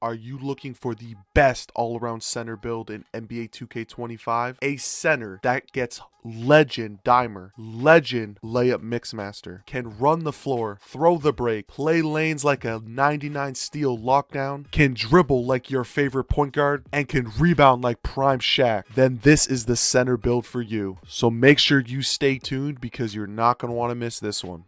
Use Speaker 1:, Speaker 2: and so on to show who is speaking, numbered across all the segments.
Speaker 1: Are you looking for the best all-around center build in NBA 2K25? A center that gets legend dimer, legend layup mixmaster, can run the floor, throw the break, play lanes like a 99 steal lockdown, can dribble like your favorite point guard, and can rebound like prime Shaq, then this is the center build for you. So make sure you stay tuned because you're not going to want to miss this one.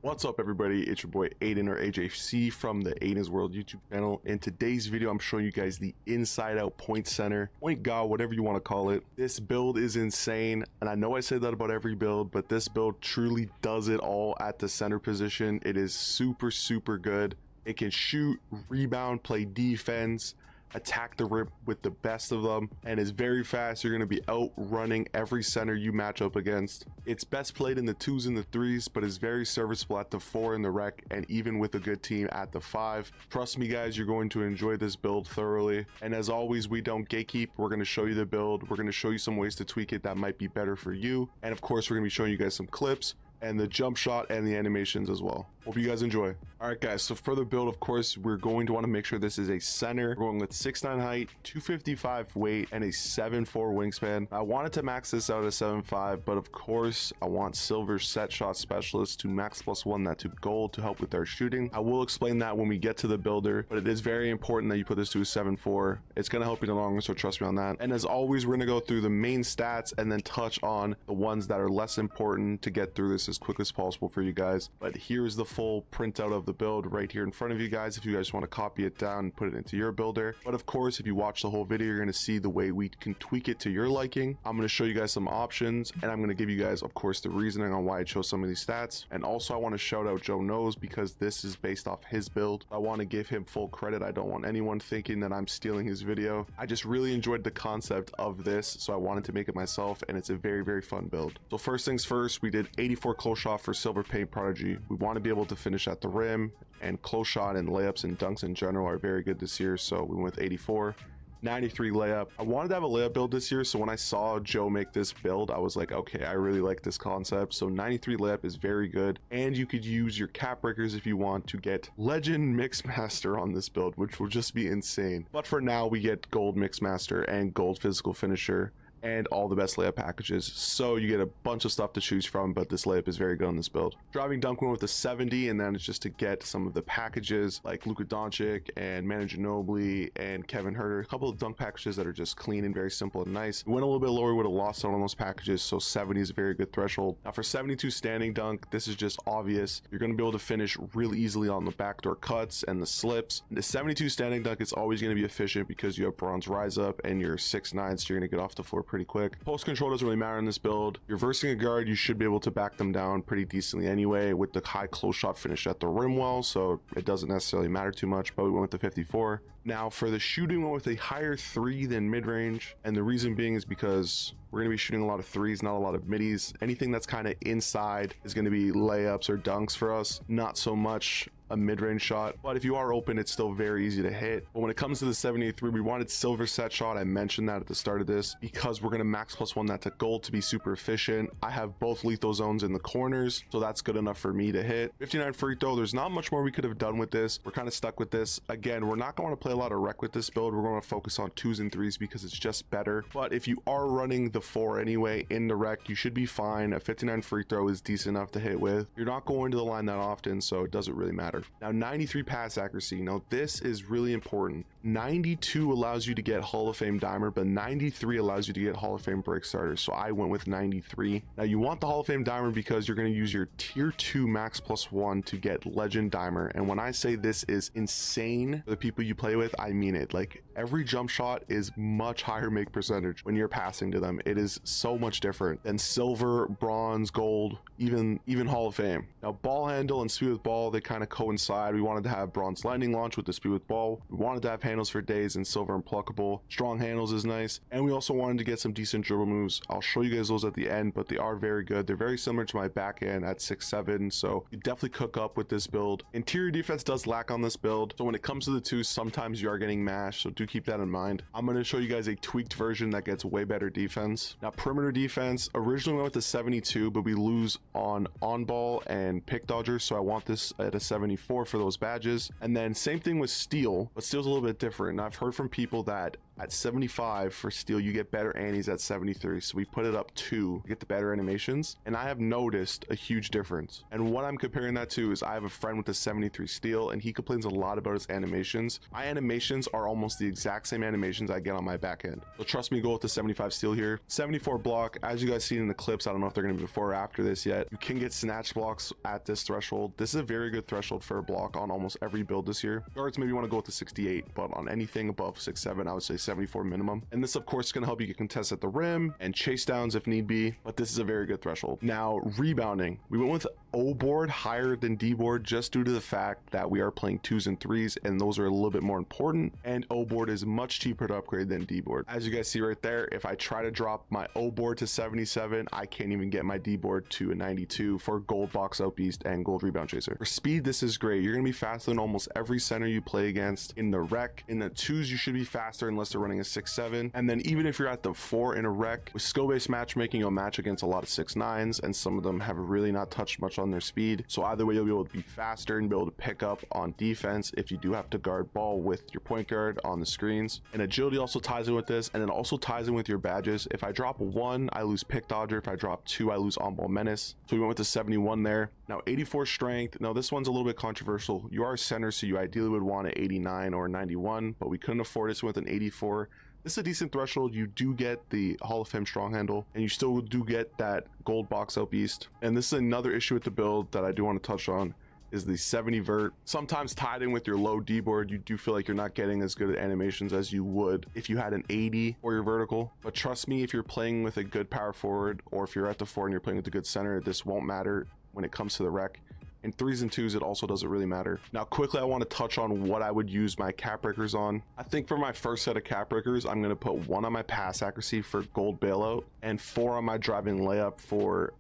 Speaker 1: What's up, everybody? It's your boy Aiden, or AJC, from the Aiden's World YouTube channel. In today's video, I'm showing you guys the inside out point center, point guard, whatever you want to call it. This build is insane, and I know I say that about every build, but this build truly does it all at the center position. It is super good. It can shoot, rebound, play defense, attack the rim with the best of them, and is very fast. You're going to be outrunning every center you match up against. It's best played in the 2s and the 3s, but is very serviceable at the 4 and the rec, and even with a good team at the 5. Trust me guys, you're going to enjoy this build thoroughly. And as always, we don't gatekeep. We're going to show you the build. We're going to show you some ways to tweak it that might be better for you, and of course we're going to be showing you guys some clips and the jump shot and the animations as well. Hope you guys enjoy. All right guys, so for the build, of course, we're going to want to make sure this is a center. We're going with 6'9" height, 255 weight, and a 7'4" wingspan. I wanted to max this out at 7'5", but of course I want silver set shot specialist to max +1 that to gold to help with our shooting. I will explain that when we get to the builder, but it is very important that you put this to a 7'4". It's going to help you in the long run, so trust me on that. And as always, we're going to go through the main stats and then touch on the ones that are less important to get through this as quick as possible for you guys. But here's the full printout of the build right here in front of you guys if you guys want to copy it down and put it into your builder. But of course, if you watch the whole video, you're going to see the way we can tweak it to your liking. I'm going to show you guys some options, and I'm going to give you guys, of course, the reasoning on why I chose some of these stats. And also I want to shout out Joe Knows, because this is based off his build. I want to give him full credit. I don't want anyone thinking that I'm stealing his video. I just really enjoyed the concept of this, so I wanted to make it myself, and it's a very fun build. So first things first, we did 84 close shot for Silver Paint Prodigy. We want to be able to finish at the rim, and close shot and layups and dunks in general are very good this year, so we went with 84. 93 layup. I wanted to have a layup build this year, so when I saw Joe make this build, I was like, okay, I really like this concept. So 93 layup is very good, and you could use your cap breakers if you want to get legend mixmaster on this build, which will just be insane. But for now, we get gold mixmaster and gold physical finisher and all the best layup packages, so you get a bunch of stuff to choose from, but this layup is very good on this build. Driving dunk went with a 70, and then it's just to get some of the packages like Luka Doncic and Manu Ginobili and Kevin Huerter, a couple of dunk packages that are just clean and very simple and nice. We went a little bit lower, we would have lost out on those packages, so 70 is a very good threshold. Now for 72 standing dunk, this is just obvious. You're going to be able to finish really easily on the backdoor cuts and the slips. The 72 standing dunk is always going to be efficient because you have bronze rise up and you're 6'9", so you're going to get off the floor pretty quick. Post control doesn't really matter in this build. You're versing a guard, you should be able to back them down pretty decently anyway with the high close shot finish at the rim well, so it doesn't necessarily matter too much, but we went with the 54. Now for the shooting, we went with a higher 3 than mid-range, and the reason being is because we're going to be shooting a lot of 3s, not a lot of middies. Anything that's kind of inside is going to be layups or dunks for us, not so much a mid-range shot, but if you are open, it's still very easy to hit. But when it comes to the 783, we wanted silver set shot. I mentioned that at the start of this because we're going to max +1 that to gold to be super efficient. I have both lethal zones in the corners, so that's good enough for me to hit. 59 free throw, there's not much more we could have done with this. We're kind of stuck with this. Again, we're not going to play a lot of rec with this build. We're going to focus on 2s and 3s because it's just better. But if you are running the 4 anyway in the rec, you should be fine. A 59 free throw is decent enough to hit with. You're not going to the line that often, so it doesn't really matter. Now, 93 pass accuracy. Now, this is really important. 92 allows you to get Hall of Fame dimer, but 93 allows you to get Hall of Fame break starters. So I went with 93. Now, you want the Hall of Fame dimer because you're going to use your tier 2 max +1 to get legend dimer. And when I say this is insane for the people you play with, I mean it. Like, every jump shot is much higher make percentage when you're passing to them. It is so much different than silver, bronze, gold, even Hall of Fame. Now, ball handle and speed with ball, they kind of coincide. We wanted to have bronze lightning launch with the speed with ball. We wanted to have handles for days and silver and pluckable. Strong handles is nice. And we also wanted to get some decent dribble moves. I'll show you guys those at the end, but they are very good. They're very similar to my backhand at 6'7", so you definitely cook up with this build. Interior defense does lack on this build, so when it comes to the 2s, sometimes you are getting mashed, so do keep that in mind. I'm going to show you guys a tweaked version that gets way better defense. Now, perimeter defense, originally went with the 72, but we lose on ball and pick dodger, so I want this at a 74 for those badges. And then same thing with steal, but steal's a little bit different. And I've heard from people that at 75 for steal, you get better annies at 73. So we put it up 2 to get the better animations. And I have noticed a huge difference. And what I'm comparing that to is I have a friend with a 73 steal, and he complains a lot about his animations. My animations are almost the exact same animations I get on my back end. So trust me, go with the 75 steal here. 74 block, as you guys seen in the clips, I don't know if they're going to be before or after this yet. You can get snatch blocks at this threshold. This is a very good threshold for a block on almost every build this year. Guards, maybe you want to go with the 68, but on anything above 6'7", I would say 74 minimum. And this, of course, is going to help you get contests at the rim and chase downs if need be, but this is a very good threshold. Now, rebounding, we went with O board higher than D board just due to the fact that we are playing 2s and 3s, and those are a little bit more important, and O board is much cheaper to upgrade than D board. As you guys see right there, if I try to drop my O board to 77, I can't even get my D board to a 92 for gold box out beast and gold rebound chaser. For speed, this is great. You're going to be faster than almost every center you play against in the rec. In the 2s, you should be faster unless they're running a 6'7", and then even if you're at the 4 in a rec, with skill-based matchmaking, you'll match against a lot of 6'9s, and some of them have really not touched much on their speed. So either way, you'll be able to be faster and be able to pick up on defense if you do have to guard ball with your point guard on the screens. And agility also ties in with this, and it also ties in with your badges. If I drop 1, I lose pick dodger. If I drop 2, I lose on ball menace. So we went with the 71 there. Now, 84 strength. Now, this one's a little bit controversial. You are a center, so you ideally would want an 89 or 91, but we couldn't afford this with an 84. This is a decent threshold. You do get the Hall of Fame strong handle, and you still do get that gold box out beast. And this is another issue with the build that I do want to touch on, is the 70 vert. Sometimes tied in with your low D board, you do feel like you're not getting as good at animations as you would if you had an 80 for your vertical. But trust me, if you're playing with a good power forward, or if you're at the 4 and you're playing with a good center, this won't matter when it comes to the rec. In 3s and 2s, it also doesn't really matter. Now, quickly, I want to touch on what I would use my cap breakers on. I think for my first set of cap breakers, I'm going to put 1 on my pass accuracy for gold bailout and 4 on my driving layup for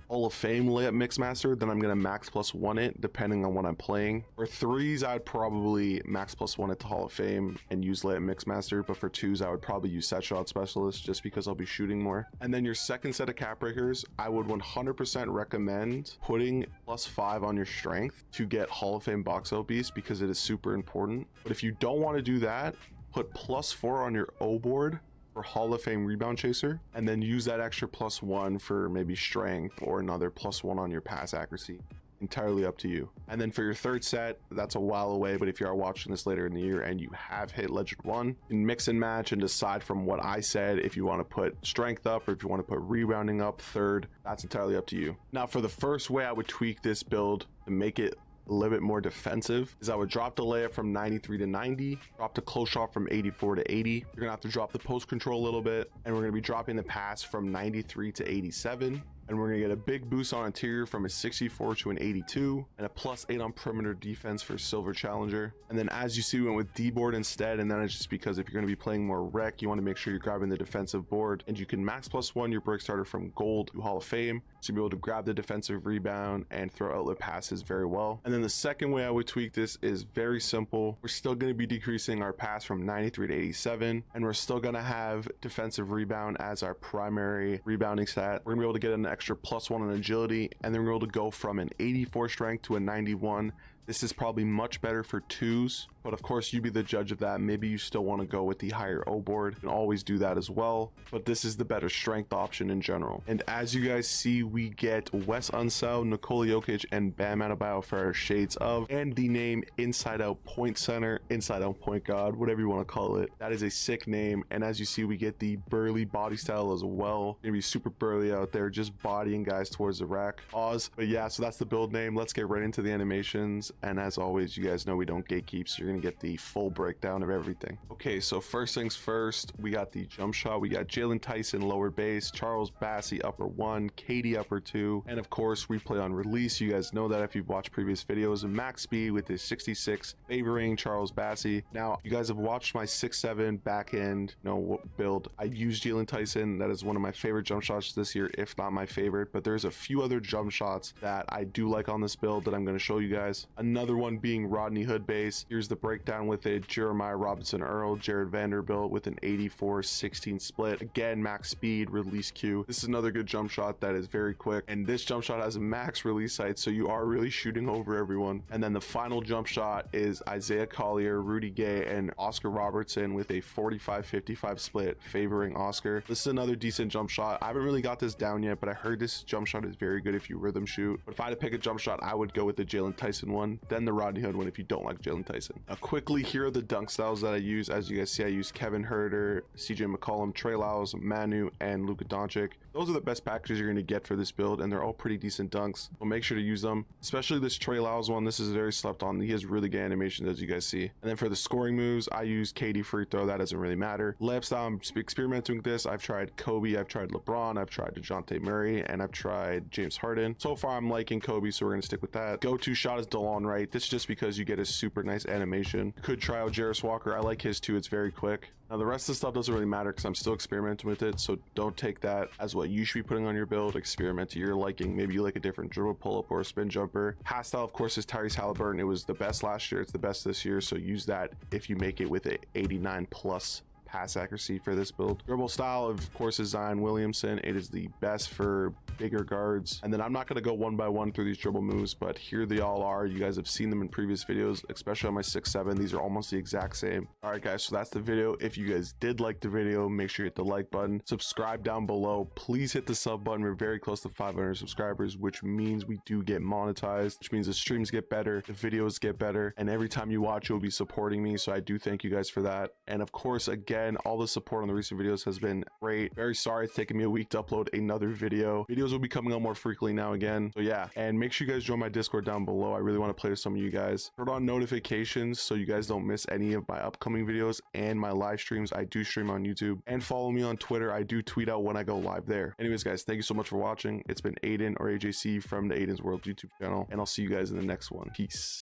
Speaker 1: Hall of Fame Layup Mixmaster. Then I'm going to max +1 it depending on what I'm playing. For 3s, I'd probably max +1 it to Hall of Fame and use Layup Mixmaster, but for 2s, I would probably use Set Shot Specialist just because I'll be shooting more. And then your second set of cap breakers, I would 100% recommend putting +5 on your strength to get Hall of Fame box out beast because it is super important. But if you don't want to do that, put +4 on your O board for Hall of Fame rebound chaser, and then use that extra +1 for maybe strength or another +1 on your pass accuracy. Entirely up to you. And then for your third set, that's a while away, but if you are watching this later in the year and you have hit Legend 1, you can mix and match and decide from what I said if you want to put strength up or if you want to put rebounding up third. That's entirely up to you. Now, for the first way I would tweak this build to make it a little bit more defensive is I would drop the layup from 93 to 90, drop the close shot from 84 to 80. You're gonna have to drop the post control a little bit, and we're gonna be dropping the pass from 93 to 87. And we're gonna get a big boost on interior from a 64 to an 82, and a +8 on perimeter defense for silver challenger. And then as you see, we went with D-board instead, and then it's just because if you're gonna be playing more rec, you want to make sure you're grabbing the defensive board, and you can max +1 your break starter from gold to Hall of Fame, so you'll be able to grab the defensive rebound and throw outlet passes very well. And then the second way I would tweak this is very simple. We're still going to be decreasing our pass from 93 to 87, and we're still going to have defensive rebound as our primary rebounding stat. We're going to be able to get an extra +1 on agility, and then we're able to go from an 84 strength to a 91. This is probably much better for twos, but of course you be the judge of that. Maybe you still want to go with the higher O board. You can always do that as well, but this is the better strength option in general. And as you guys see, we get Wes Unseld, Nikola Jokic, and Bam Adebayo for our shades of, and the name Inside Out Point Center, Inside Out Point Guard, whatever you want to call it. That is a sick name. And as you see, we get the burly body style as well. Gonna be super burly out there, just bodying guys towards the rack. Pause. But yeah, so that's the build name. Let's get right into the animations. And as always, you guys know we don't gatekeep, so you're gonna get the full breakdown of everything. Okay, so first things first, we got the jump shot. We got Jalen Tyson lower base, Charles Bassey upper 1, Katie upper 2, and of course replay on release. You guys know that if you've watched previous videos. Max speed with his 66 favoring Charles Bassey. Now you guys have watched my 6'7" back end build. I use Jalen Tyson. That is one of my favorite jump shots this year, if not my favorite, but there's a few other jump shots that I do like on this build that I'm going to show you guys. Another one being Rodney Hood base. Here's the breakdown with a Jeremiah Robinson Earl, Jared Vanderbilt with an 84-16 split. Again, max speed, release Q. This is another good jump shot that is very quick, and this jump shot has a max release height, so you are really shooting over everyone. And then the final jump shot is Isaiah Collier, Rudy Gay, and Oscar Robertson with a 45-55 split favoring Oscar. This is another decent jump shot. I haven't really got this down yet, but I heard this jump shot is very good if you rhythm shoot. But if I had to pick a jump shot, I would go with the Jalen Tyson one, then the Rodney Hood one if you don't like Jalen Tyson. Now quickly, here are the dunk styles that I use. As you guys see, I use Kevin Huerter, CJ McCollum, Trey Lyles, Manu, and Luka Doncic. Those are the best packages you're going to get for this build, and they're all pretty decent dunks, so make sure to use them, especially this Trey Lyles one. This is very slept on. He has really good animations, as you guys see. And then for the scoring moves, I use KD free throw. That doesn't really matter. Layup style, I'm experimenting with this. I've tried Kobe, I've tried LeBron, I've tried DeJounte Murray, and I've tried James Harden. So far I'm liking Kobe, so we're going to stick with that. Go-to shot is DeLon Wright. This is just because you get a super nice animation. Could try out Jarris Walker. I like his too. It's very quick. Now the rest of the stuff doesn't really matter because I'm still experimenting with it, so don't take that as what you should be putting on your build. Experiment to your liking. Maybe you like a different dribble pull-up or a spin jumper. Pass style, of course, is Tyrese Halliburton. It was the best last year. It's the best this year, so use that if you make it with a 89+ pass accuracy for this build. Dribble style, of course, is Zion Williamson. It is the best for bigger guards. And then I'm not going to go one by one through these dribble moves, but here they all are. You guys have seen them in previous videos, especially on my 6'7". These are almost the exact same. All right, guys, so that's the video. If you guys did like the video, make sure you hit the like button, subscribe down below. Please hit the sub button. We're very close to 500 subscribers, which means we do get monetized, which means the streams get better, the videos get better, and every time you watch, you'll be supporting me. So I do thank you guys for that. And of course, again, all the support on the recent videos has been great. Very sorry it's taken me a week to upload another video. Videos will be coming out more frequently now again. So yeah, and make sure you guys join my Discord down below. I really want to play with some of you guys. Turn on notifications so you guys don't miss any of my upcoming videos and my live streams. I do stream on YouTube, and follow me on Twitter. I do tweet out when I go live there. Anyways, guys, thank you so much for watching. It's been Aiden or AJC from the Aiden's World YouTube channel, and I'll see you guys in the next one. Peace.